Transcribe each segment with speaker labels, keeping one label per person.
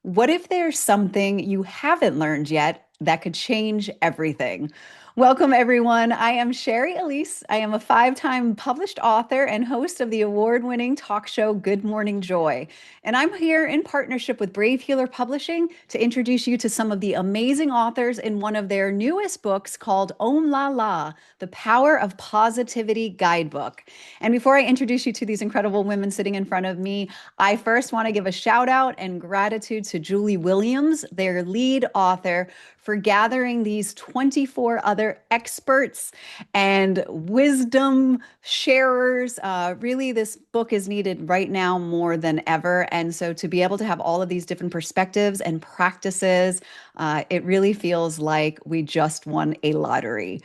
Speaker 1: What if there's something you haven't learned yet that could change everything? Welcome, everyone. I am Sherry Elise. I am a five-time published author and host of the award-winning talk show Good Morning Joy. And I'm here in partnership with Brave Healer Publishing to introduce you to some of the amazing authors in one of their newest books called Om La La, The Power of Positivity Guidebook. And before I introduce you to these incredible women sitting in front of me, I first want to give a shout out and gratitude to Julie Williams, their lead author, for gathering these 24 other experts and wisdom sharers. Really, this book is needed right now more than ever. And so to be able to have all of these different perspectives and practices, it really feels like we just won a lottery.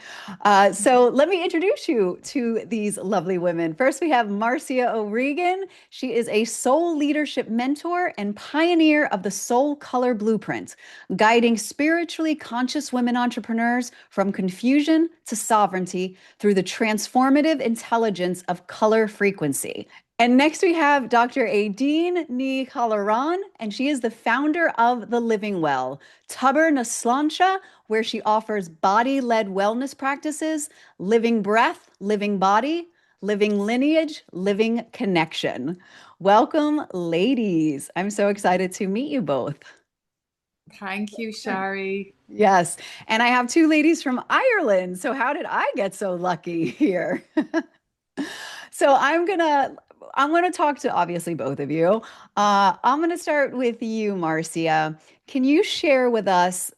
Speaker 1: So let me introduce you to these lovely women. First, we have Marcia O'Regan. She is a soul leadership mentor and pioneer of the Soul Color Blueprint, guiding spiritually conscious women entrepreneurs from confusion to sovereignty through the transformative intelligence of color frequency. And next we have Dr. Aideen Ni Kalaran, and she is the founder of The Living Well, Tubber Naslansha, where she offers body-led wellness practices, living breath, living body, living lineage, living connection. Welcome, ladies. I'm so excited to meet you both.
Speaker 2: Thank you, Shari.
Speaker 1: Yes. And I have two ladies from Ireland. So how did I get so lucky here? So I'm gonna talk to obviously both of you. I'm gonna start with you, Marcia. Can you share with us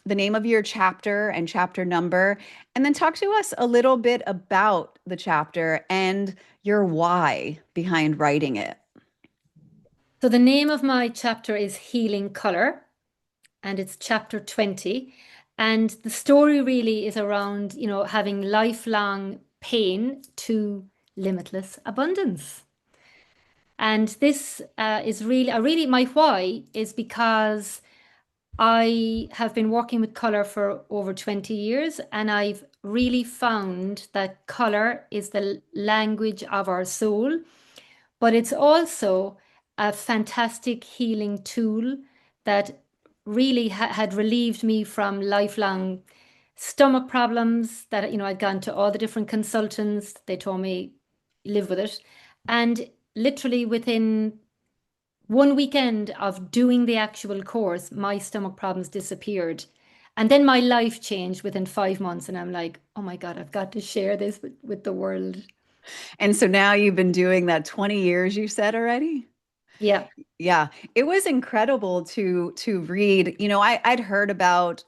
Speaker 1: the name of your chapter and chapter number, and then talk to us a little bit about the chapter and your why behind writing it?
Speaker 3: So the name of my chapter is Healing Color, and it's chapter 20. And the story really is around, having lifelong pain to limitless abundance. And this is really my why is because I have been working with color for over 20 years, and I've really found that color is the language of our soul, but it's also a fantastic healing tool that really had relieved me from lifelong stomach problems that, I'd gone to all the different consultants. They told me, live with it. And literally within one weekend of doing the actual course, my stomach problems disappeared. And then my life changed within 5 months. And I'm like, oh my God, I've got to share this with the world.
Speaker 1: And so now you've been doing that 20 years, you said already?
Speaker 3: Yeah.
Speaker 1: Yeah, it was incredible to read. I'd heard about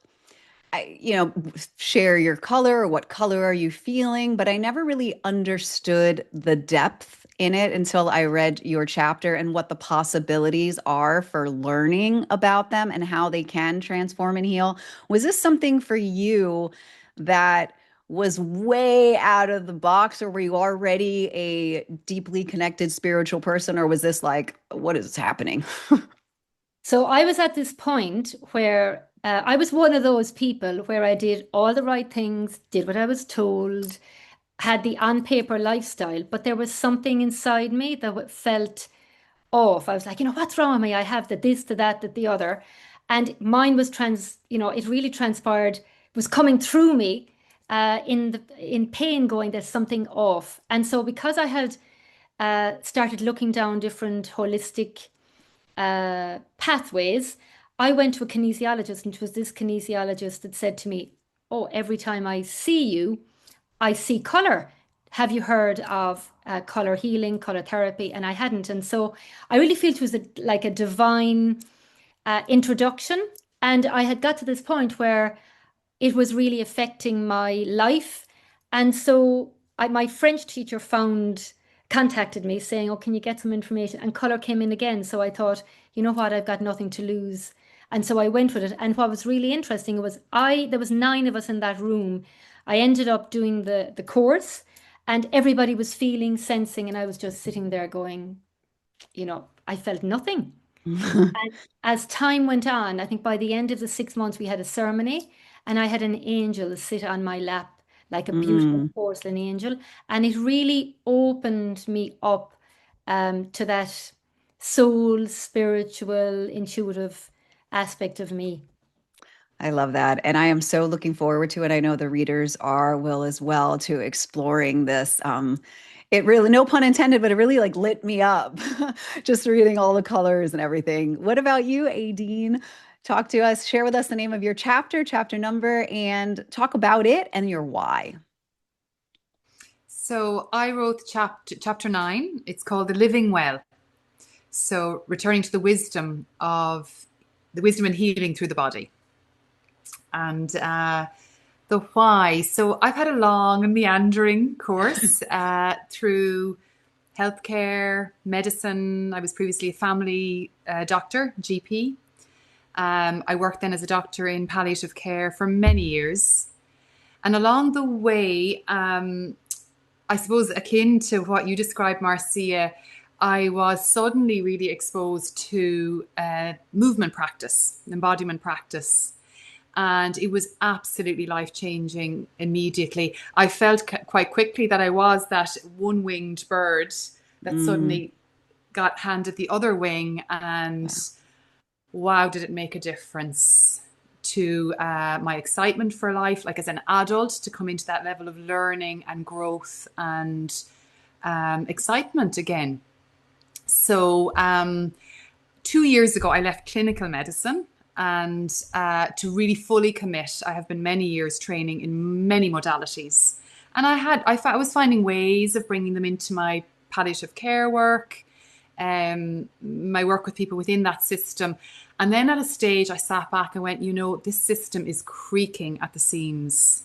Speaker 1: share your color or what color are you feeling, but I never really understood the depth in it until I read your chapter and what the possibilities are for learning about them and how they can transform and heal. Was this something for you that was way out of the box, or were you already a deeply connected spiritual person, or was this like, what is happening?
Speaker 3: So I was at this point where I was one of those people where I did all the right things, did what I was told, had the on paper lifestyle, but there was something inside me that felt off. I was like, what's wrong with me? I have the this, the that, the other. And mine was it really transpired, was coming through me in pain, going, there's something off. And so because I had started looking down different holistic pathways, I went to a kinesiologist, and it was this kinesiologist that said to me, oh, every time I see you, I see color. Have you heard of color healing, color therapy? And I hadn't. And so I really feel it was like a divine introduction. And I had got to this point where it was really affecting my life. And so my French teacher contacted me saying, oh, can you get some information? And color came in again. So I thought, you know what, I've got nothing to lose. And so I went with it. And what was really interesting was there was 9 of us in that room. I ended up doing the course, and everybody was feeling, sensing, and I was just sitting there going, I felt nothing. And as time went on, I think by the end of the 6 months, we had a ceremony, and I had an angel sit on my lap, like a beautiful
Speaker 1: Mm.
Speaker 3: porcelain angel. And it really opened me up to that soul, spiritual, intuitive aspect of me.
Speaker 1: I love that. And I am so looking forward to it. I know the readers will as well, to exploring this. It really, no pun intended, but it really like lit me up just reading all the colors and everything. What about you, Aideen? Talk to us, share with us the name of your chapter, chapter number, and talk about it and your why.
Speaker 2: So I wrote chapter 9. It's called The Living Well. So returning to the wisdom and healing through the body. And the why. So I've had a long and meandering course through healthcare, medicine. I was previously a family doctor, GP. I worked then as a doctor in palliative care for many years. And along the way, I suppose akin to what you described, Marcia, I was suddenly really exposed to movement practice, embodiment practice. And it was absolutely life changing immediately. I felt quite quickly that I was that one winged bird that
Speaker 1: Mm,
Speaker 2: suddenly got handed the other wing. And
Speaker 1: yeah.
Speaker 2: wow, did it make a difference to my excitement for life, like as an adult, to come into that level of learning and growth and excitement again. So 2 years ago, I left clinical medicine and to really fully commit. I have been many years training in many modalities, and I was finding ways of bringing them into my palliative care work, my work with people within that system. And then at a stage, I sat back and went, this system is creaking at the seams.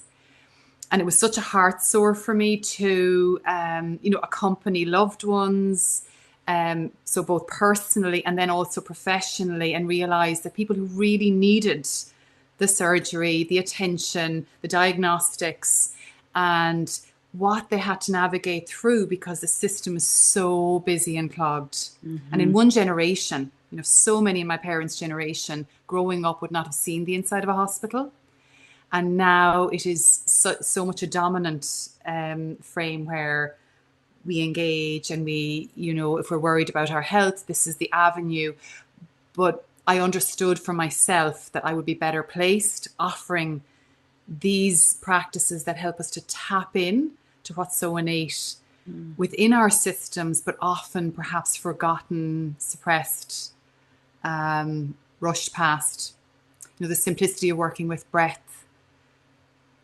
Speaker 2: And it was such a heart sore for me to, accompany loved ones. So both personally and then also professionally, and realize that people who really needed the surgery, the attention, the diagnostics, and what they had to navigate through because the system is so busy and clogged. And in
Speaker 1: Mhm.
Speaker 2: one generation, so many in my parents' generation growing up would not have seen the inside of a hospital. And now it is so much a dominant frame where we engage and if we're worried about our health, this is the avenue. But I understood for myself that I would be better placed offering these practices that help us to tap in to what's so innate
Speaker 1: Mm.
Speaker 2: within our systems, but often perhaps forgotten, suppressed, rushed past. The simplicity of working with breath.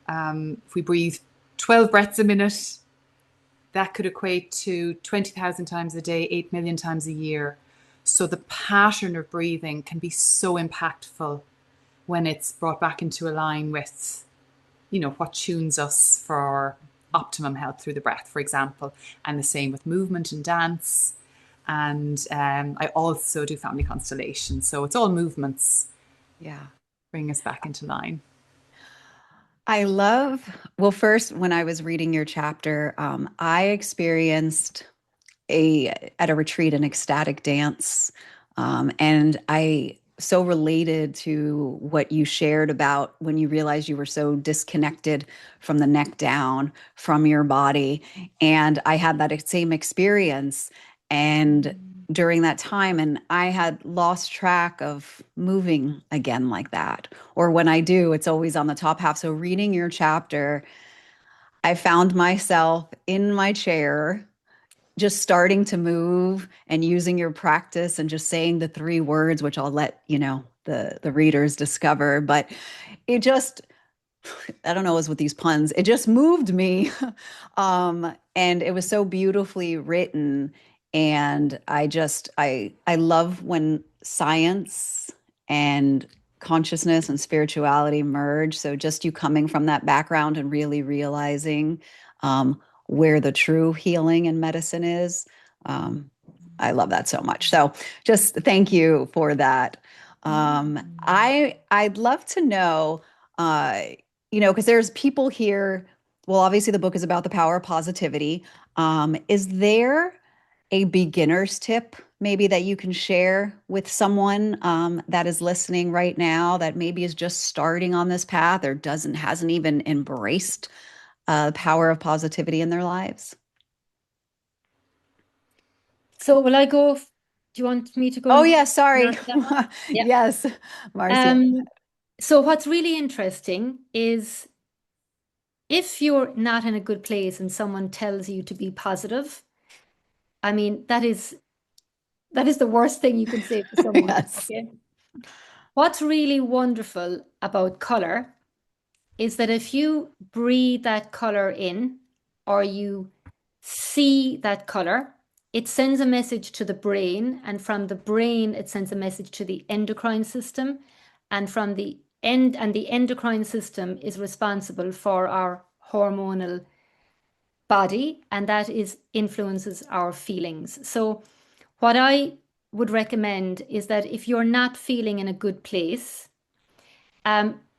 Speaker 2: If we breathe 12 breaths a minute, that could equate to 20,000 times a day, 8 million times a year. So the pattern of breathing can be so impactful when it's brought back into a line with, what tunes us for optimum health through the breath, for example. And the same with movement and dance. And I also do family constellations. So it's all movements
Speaker 1: Yeah.
Speaker 2: bring us back into line.
Speaker 1: Well, first, when I was reading your chapter, I experienced at a retreat an ecstatic dance, and I so related to what you shared about when you realized you were so disconnected from the neck down from your body, and I had that same experience. And during that time, and I had lost track of moving again like that, or when I do, it's always on the top half. So reading your chapter, I found myself in my chair just starting to move and using your practice and just saying the three words, which I'll let the readers discover. But it just, I don't know, as with these puns, it just moved me. And it was so beautifully written. And I love when science and consciousness and spirituality merge. So just you coming from that background and really realizing where the true healing and medicine is. Um, I love that so much. So just thank you for that. I'd love to know, uh, because there's people here. Well, obviously the book is about the power of positivity. Is there a beginner's tip maybe that you can share with someone that is listening right now that maybe is just starting on this path or hasn't even embraced the power of positivity in their lives?
Speaker 3: So will I go? Do Do you want me to go
Speaker 1: Oh,
Speaker 3: and
Speaker 1: yeah, sorry.
Speaker 3: answer that one? Yeah.
Speaker 1: Yes, Marcia.
Speaker 3: Um, so what's really interesting is if you're not in a good place and someone tells you to be positive, I mean, that is the worst thing you can say to someone.
Speaker 1: Yes.
Speaker 3: Okay. What's really wonderful about color is that if you breathe that color in or you see that color, it sends a message to the brain, and from the brain, it sends a message to the endocrine system, and from the the endocrine system is responsible for our hormonal body, and that is influences our feelings. So, what I would recommend is that if you're not feeling in a good place,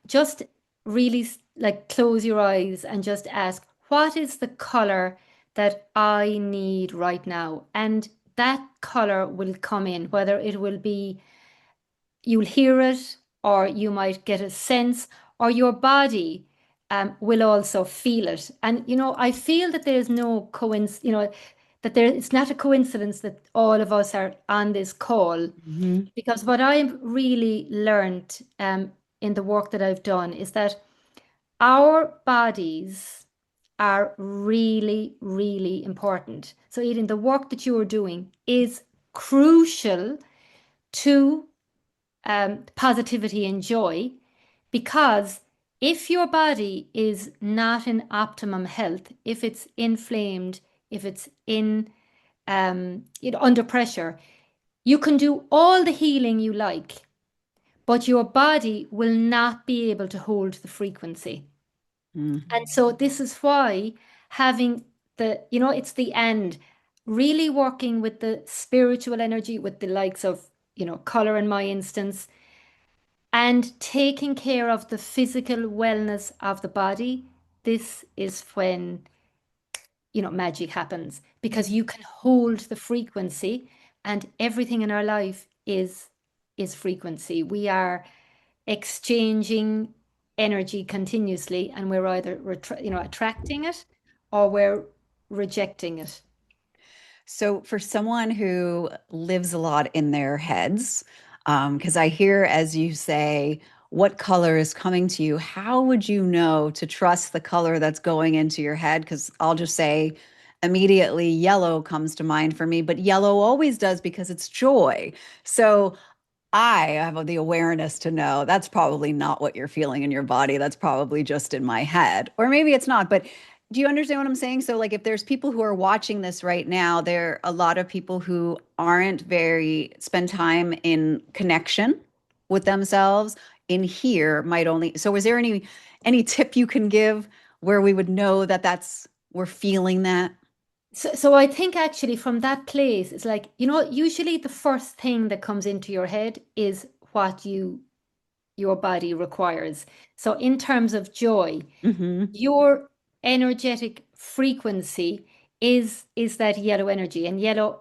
Speaker 3: just really like close your eyes and just ask, what is the color that I need right now? And that color will come in, whether it will be you'll hear it, or you might get a sense, or your body will also feel it. And I feel that there's no coincidence, that it's not a coincidence that all of us are on this call,
Speaker 1: Mhm.
Speaker 3: because what I've really learned in the work that I've done is that our bodies are really, really important. So, Eden, the work that you are doing is crucial to positivity and joy, because if your body is not in optimum health, if it's inflamed, if it's under pressure, you can do all the healing you like, but your body will not be able to hold the frequency.
Speaker 1: Mm.
Speaker 3: And so this is why having it's the end, really working with the spiritual energy, with the likes of, color in my instance, and taking care of the physical wellness of the body. This is when, magic happens, because you can hold the frequency, and everything in our life is frequency. We are exchanging energy continuously, and we're either attracting it, or we're rejecting it.
Speaker 1: So, for someone who lives a lot in their heads, because I hear as you say, what color is coming to you, how would you know to trust the color that's going into your head? Because I'll just say immediately yellow comes to mind for me, but yellow always does because it's joy. So, I have the awareness to know that's probably not what you're feeling in your body. That's probably just in my head. Or maybe it's not. But do you understand what I'm saying? So, like, if there's people who are watching this right now, there are a lot of people who aren't spend time in connection with themselves. In here might only. So, is there any tip you can give where we would know that we're feeling that?
Speaker 3: So I think actually from that place, it's like, usually the first thing that comes into your head is what your body requires. So in terms of joy,
Speaker 1: Mm-hmm.
Speaker 3: your energetic frequency is that yellow energy, and yellow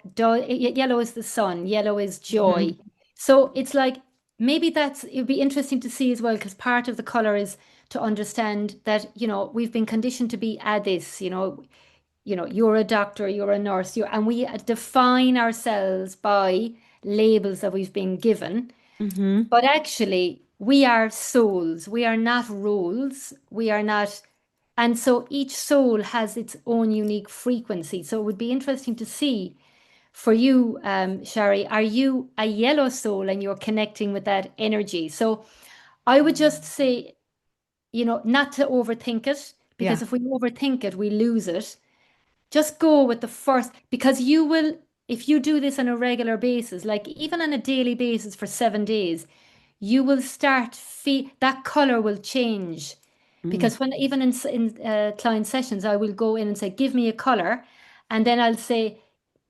Speaker 3: is the sun, yellow is
Speaker 1: Mm-hmm.
Speaker 3: joy. So it's like, maybe it'd be interesting to see as well, because part of the color is to understand that, we've been conditioned to be at this, you're a doctor, you're a nurse, and we define ourselves by labels that we've been given.
Speaker 1: Mm-hmm.
Speaker 3: But actually, we are souls. We are not roles. We are not. And so each soul has its own unique frequency. So it would be interesting to see for you, Shari, are you a yellow soul and you're connecting with that energy? So I would just say, not to overthink it, because
Speaker 1: Yeah.
Speaker 3: if we overthink it, we lose it. Just go with the first, because you will, if you do this on a regular basis, like even on a daily basis for 7 days, you will start that color will change.
Speaker 1: Mm.
Speaker 3: Because when even in client sessions, I will go in and say, give me a color, and then I'll say,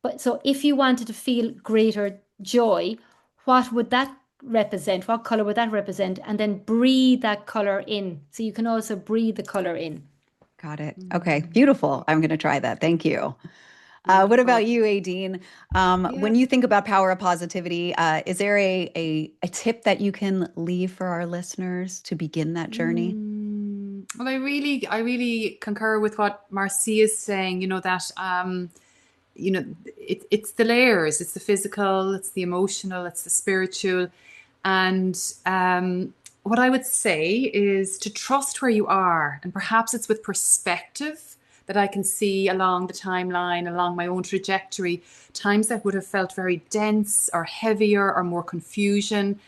Speaker 3: but so if you wanted to feel greater joy, what would that represent? What color would that represent? And then breathe that color in. So you can also breathe the color in.
Speaker 1: Got it. Okay, beautiful. I'm going to try that. Thank you. What
Speaker 2: Beautiful.
Speaker 1: about you, Aideen?
Speaker 2: Yeah.
Speaker 1: When you think about power of positivity, is there a tip that you can leave for our listeners to begin that journey?
Speaker 2: Well, I really concur with what Marcia is saying, that it's the layers, it's the physical, it's the emotional, it's the spiritual. And what I would say is to trust where you are. And perhaps it's with perspective that I can see along the timeline, along my own trajectory, times that would have felt very dense or heavier or more confusion.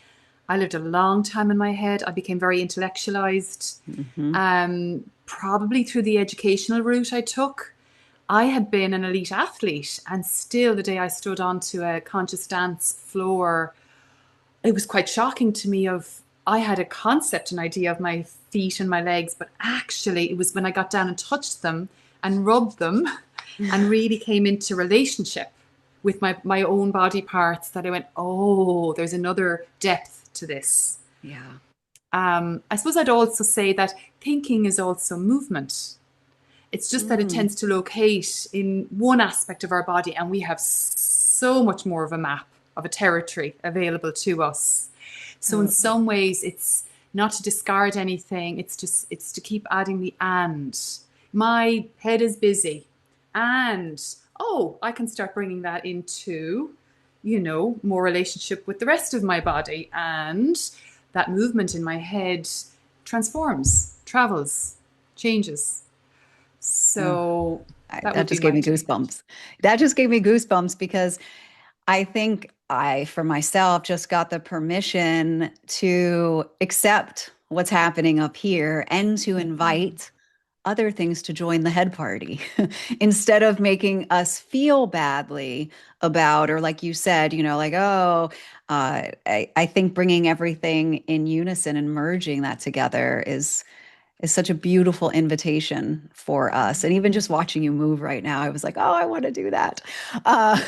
Speaker 2: I lived a long time in my head. I became very intellectualized,
Speaker 1: Hmm.
Speaker 2: probably through the educational route I took. I had been an elite athlete, and still, the day I stood onto a conscious dance floor, it was quite shocking to me of I had a concept, an idea of my feet and my legs, but actually it was when I got down and touched them and rubbed them and really came into relationship with my own body parts that I went, oh, there's another depth to this.
Speaker 1: Yeah.
Speaker 2: I suppose I'd also say that thinking is also movement. It's just that it
Speaker 1: Mm.
Speaker 2: tends to locate in one aspect of our body, and we have so much more of a map of a territory available to us. So in
Speaker 1: Totally.
Speaker 2: some ways, it's not to discard anything. It's to keep adding the and. My head is busy, and oh, I can start bringing that into, more relationship with the rest of my body, and that movement in my head transforms, travels, changes.
Speaker 1: Oh,
Speaker 2: So that
Speaker 1: that
Speaker 2: would be
Speaker 1: just gave
Speaker 2: my
Speaker 1: me
Speaker 2: take.
Speaker 1: goosebumps. That just gave me goosebumps because I think I, for myself, just got the permission to accept what's happening up here and to invite other things to join the head party instead of making us feel badly about, or like you said, like, oh, I think bringing everything in unison and merging that together is such a beautiful invitation for us. And even just watching you move right now, I was like, oh, I want to do that. Uh,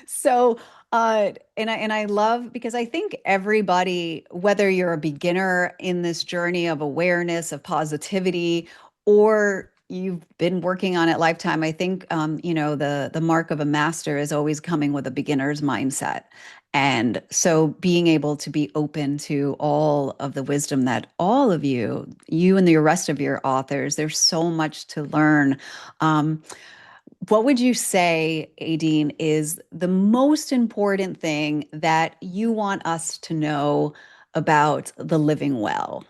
Speaker 1: so, and I love because I think everybody, whether you're a beginner in this journey of awareness, of positivity, or you've been working on it lifetime, I think the mark of a master is always coming with a beginner's mindset. And so being able to be open to all of the wisdom that all of you and the rest of your authors, there's so much to learn. Um, what would you say, Aideen, is the most important thing that you want us to know about the living well?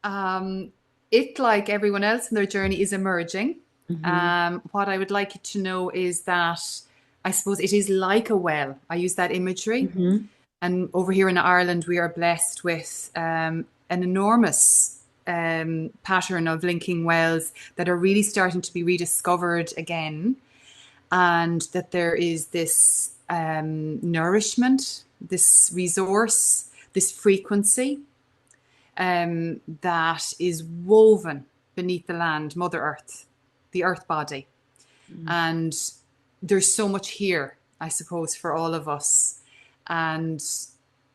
Speaker 2: Um, it, like everyone else in their journey, is emerging.
Speaker 1: Hmm.
Speaker 2: What I would like you to know is that I suppose it is like a well. I use that imagery.
Speaker 1: Hmm.
Speaker 2: And over here in Ireland, we are blessed with an enormous pattern of linking wells that are really starting to be rediscovered again. And that there is this nourishment, this resource, this frequency that is woven beneath the land, Mother Earth, the earth body. And there's so much here, I suppose, for all of us. And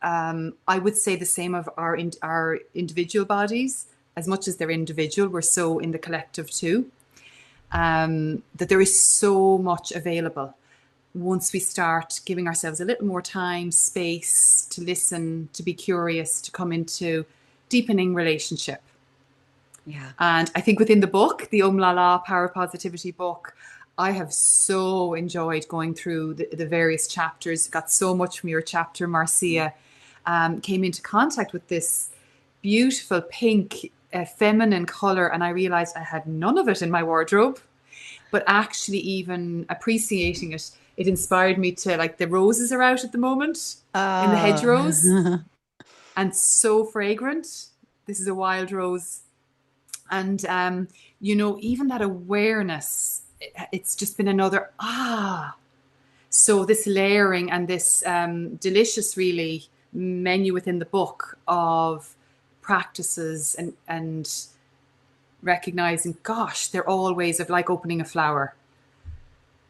Speaker 2: I would say the same of our individual bodies. As much as they're individual, we're so in the collective too. That there is so much available once we start giving ourselves a little more time, space to listen, to be curious, to come into deepening relationship.
Speaker 1: Yeah.
Speaker 2: And I think within the book, the La La Power of Positivity book, I have so enjoyed going through the various chapters. Got so much from your chapter, Marcia. Came into contact with this beautiful pink, feminine color, and I realized I had none of it in my wardrobe. But actually, even appreciating it, it inspired me to, like, the roses are out at the moment in the hedgerows
Speaker 1: Uh,
Speaker 2: and so fragrant. This is a wild rose. And, even that awareness, it's just been another, So this layering and this delicious, really, menu within the book of practices and recognizing, gosh, they're all ways of like opening a flower.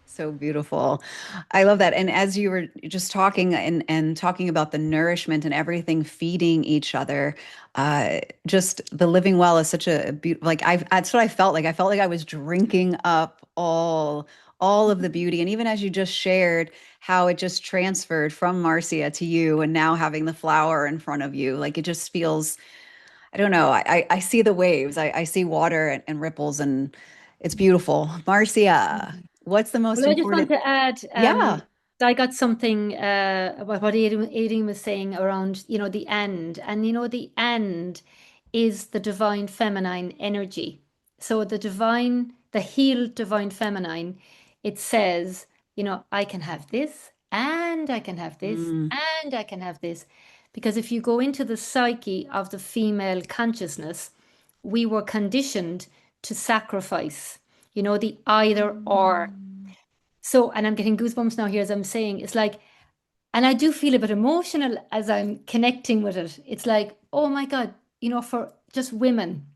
Speaker 1: So beautiful. I love that. And as you were just talking and talking about the nourishment and everything feeding each other, just the living well is such a like that's what I felt like. I felt like I was drinking up all of the beauty. And even as you just shared how it just transferred from Marcia to you and now having the flower in front of you, like it just feels, I don't know. I see the waves. I see water and ripples, and It's beautiful. Marcia, what's the most
Speaker 3: Well, I just want
Speaker 1: important?
Speaker 3: to add,
Speaker 1: Yeah.
Speaker 3: I got something about what Aidan was saying around, the end. And, the end is the divine feminine energy. So the healed divine feminine, it says, I can have this, and I can have this,
Speaker 1: Mm,
Speaker 3: and I can have this. Because if you go into the psyche of the female consciousness, we were conditioned to sacrifice, the either or. So, and I'm getting goosebumps now here as I'm saying, it's like, and I do feel a bit emotional as I'm connecting with it. It's like, oh my God, for just women,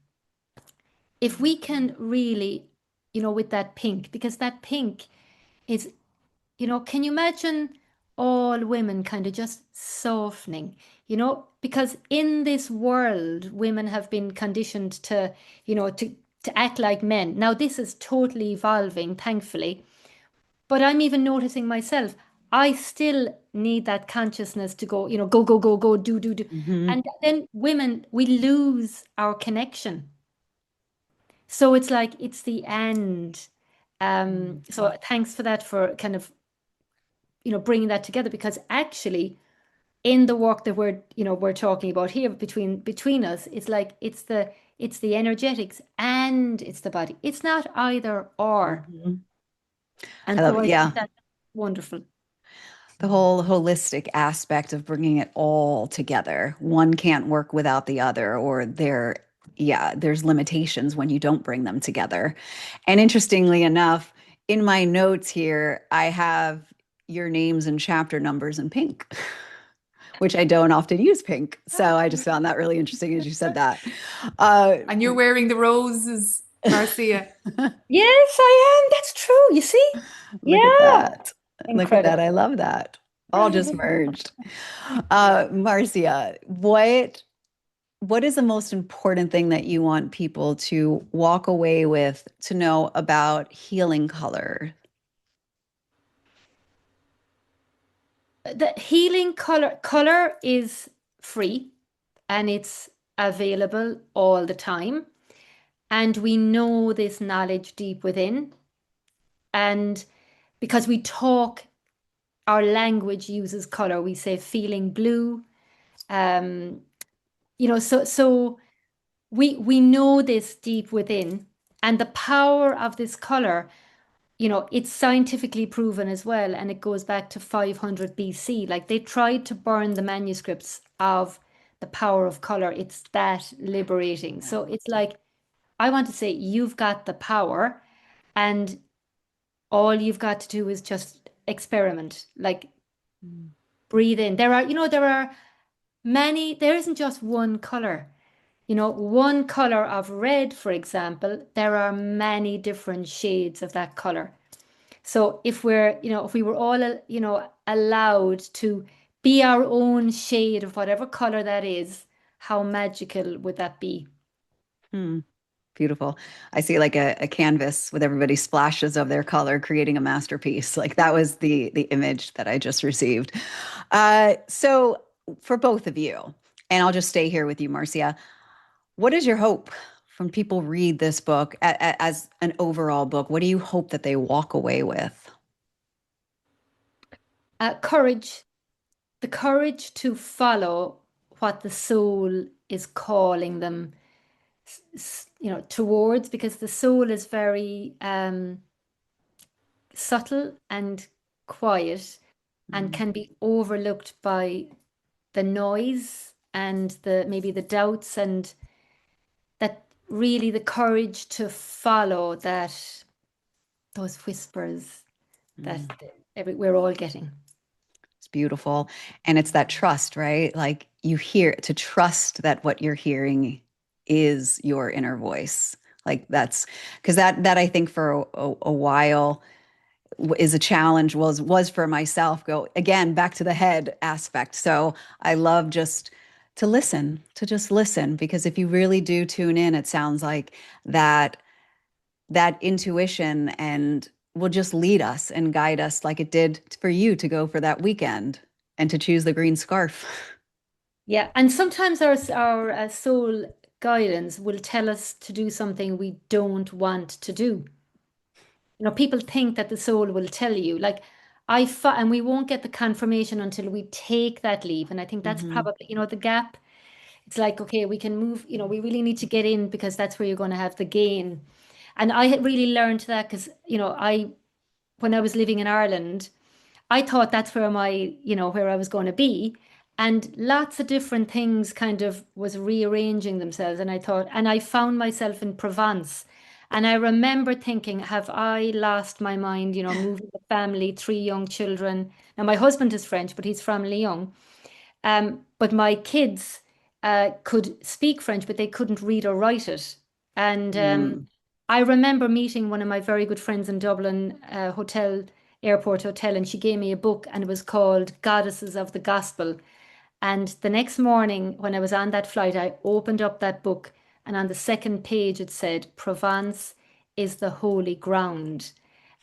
Speaker 3: if we can really, with that pink, because that pink is, can you imagine all women kind of just softening, because in this world, women have been conditioned to, to act like men. Now, this is totally evolving, thankfully. But I'm even noticing myself, I still need that consciousness to go, go, go, go, go, do, do, do.
Speaker 1: hmm
Speaker 3: And then women, we lose our connection. So it's like it's the end. So thanks for that, for kind of, bringing that together, because actually in the work that we're talking about here between us, it's like it's the energetics and it's the body. It's not either or.
Speaker 1: hmm I
Speaker 3: And
Speaker 1: love
Speaker 3: so
Speaker 1: it.
Speaker 3: I think
Speaker 1: Yeah.
Speaker 3: that's wonderful.
Speaker 1: The whole holistic aspect of bringing it all together. One can't work without the other, or yeah, there's limitations when you don't bring them together. And interestingly enough, in my notes here, I have your names and chapter numbers in pink, which I don't often use pink. So I just found that really interesting as you said that. Uh,
Speaker 2: And you're wearing the roses, Marcia.
Speaker 3: Yes, I am. That's true. You see?
Speaker 1: Look at
Speaker 3: Yeah.
Speaker 1: that. Look at that.
Speaker 3: Incredible.
Speaker 1: I love that. All just merged.
Speaker 3: Yeah.
Speaker 1: Marcia, what is the most important thing that you want people to walk away with to know about healing color?
Speaker 3: The healing color is free and it's available all the time. And we know this knowledge deep within. And because we talk, our language uses color. We say feeling blue. Um, so we know this deep within. And the power of this color, it's scientifically proven as well, and it goes back to 500 BC. Like they tried to burn the manuscripts of the power of color. It's that liberating. So it's like, I want to say, you've got the power, and all you've got to do is just experiment. Like breathe in. There are many, there isn't just one color. One color of red, for example, there are many different shades of that color. So if we were all, allowed to be our own shade of whatever color that is, how magical would that be?
Speaker 1: Hmm, beautiful. I see like a canvas with everybody splashes of their color creating a masterpiece. Like that was the image that I just received. So for both of you, and I'll just stay here with you, Marcia. What is your hope when people read this book as an overall book? What do you hope that they walk away with?
Speaker 3: Courage, the courage to follow what the soul is calling them, towards, because the soul is very subtle and quiet and
Speaker 1: Mm,
Speaker 3: can be overlooked by the noise and the maybe the doubts, and that really the courage to follow those whispers that
Speaker 1: mm.
Speaker 3: we're all getting.
Speaker 1: It's beautiful. And it's that trust, right? Like you hear to trust that what you're hearing is your inner voice. Like that's because that I think for a while is a challenge was for myself. Go again back to the head aspect. So I love just to just listen, because if you really do tune in, it sounds like that that intuition and will just lead us and guide us like it did for you to go for that weekend and to choose the green scarf.
Speaker 3: Yeah, and sometimes our soul guidance will tell us to do something we don't want to do. You know, people think that the soul will tell you. Like and we won't get the confirmation until we take that leap. And I think that's
Speaker 1: Hmm.
Speaker 3: probably, you know, the gap. It's like, okay, we can move, you know, we really need to get in because that's where you're going to have the gain. And I had really learned that because, you know, when I was living in Ireland, I thought that's where you know, where I was going to be. And lots of different things kind of was rearranging themselves. And I thought, and I found myself in Provence. And I remember thinking, have I lost my mind, you know, moving a family, three young children. Now, my husband is French, but he's from Lyon. But my kids could speak French, but they couldn't read or write it. And
Speaker 1: Mm.
Speaker 3: I remember meeting one of my very good friends in Dublin, airport hotel, and she gave me a book, and it was called Goddesses of the Gospel. And the next morning, when I was on that flight, I opened up that book, and on the second page, it said, Provence is the holy ground.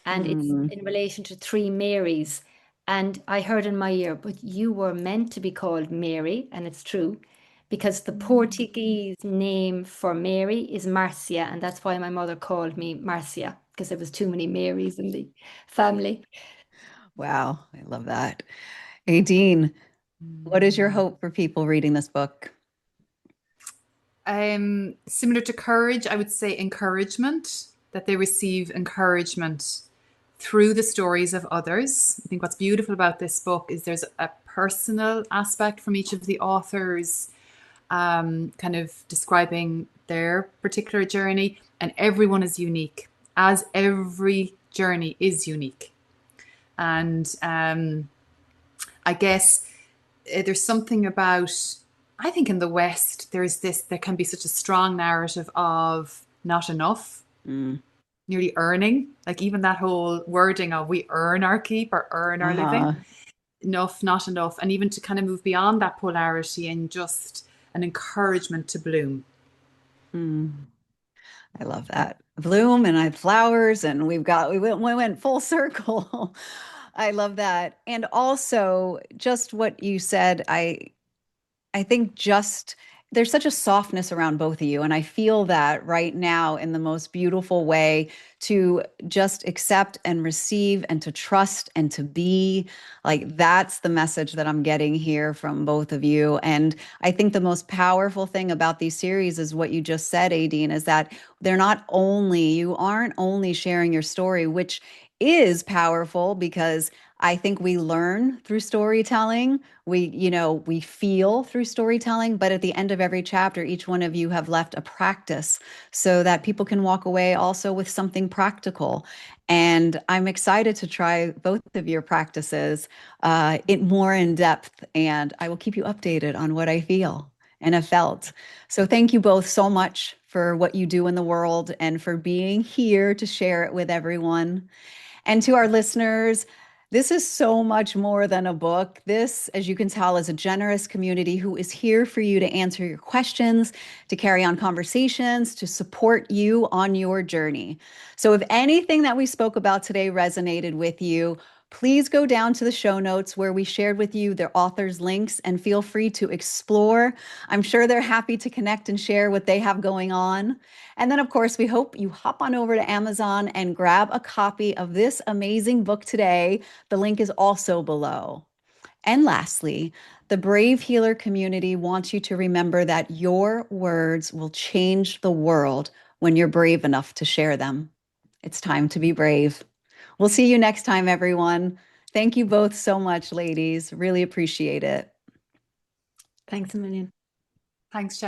Speaker 3: And it's
Speaker 1: Mm.
Speaker 3: in relation to three Marys. And I heard in my ear, but you were meant to be called Mary, and it's true, because the Portuguese name for Mary is Marcia, and that's why my mother called me Marcia, because there was too many Marys in the family.
Speaker 1: Wow, I love that. Adine, what is your
Speaker 2: Mm.
Speaker 1: hope for people reading this book?
Speaker 2: Similar to courage, I would say encouragement, that they receive encouragement through the stories of others. I think what's beautiful about this book is there's a personal aspect from each of the authors, kind of describing their particular journey, and everyone is unique, as every journey is unique. And I guess there's something about, I think in the West, there can be such a strong narrative of not enough,
Speaker 1: Mm.
Speaker 2: nearly earning, like even that whole wording of we earn our keep or earn our living,
Speaker 1: Uh-huh.
Speaker 2: enough, not enough. And even to kind of move beyond that polarity and just an encouragement to bloom.
Speaker 1: Mm. I love that. Bloom and I flowers and we went full circle. I love that. And also just what you said, I think just there's such a softness around both of you. And I feel that right now in the most beautiful way to just accept and receive and to trust and to be like that's the message that I'm getting here from both of you. And I think the most powerful thing about these series is what you just said, Adine, is that you aren't only sharing your story, which is powerful because I think we learn through storytelling. We feel through storytelling, but at the end of every chapter, each one of you have left a practice so that people can walk away also with something practical. And I'm excited to try both of your practices more in depth, and I will keep you updated on what I feel and have felt. So thank you both so much for what you do in the world and for being here to share it with everyone. And to our listeners, this is so much more than a book. This, as you can tell, is a generous community who is here for you to answer your questions, to carry on conversations, to support you on your journey. So, if anything that we spoke about today resonated with you, please go down to the show notes where we shared with you their authors' links and feel free to explore. I'm sure they're happy to connect and share what they have going on. And then, of course, we hope you hop on over to Amazon and grab a copy of this amazing book today. The link is also below. And lastly, the Brave Healer community wants you to remember that your words will change the world when you're brave enough to share them. It's time to be brave. We'll see you next time, everyone. Thank you both so much, ladies. Really appreciate it.
Speaker 3: Thanks a million.
Speaker 2: Thanks,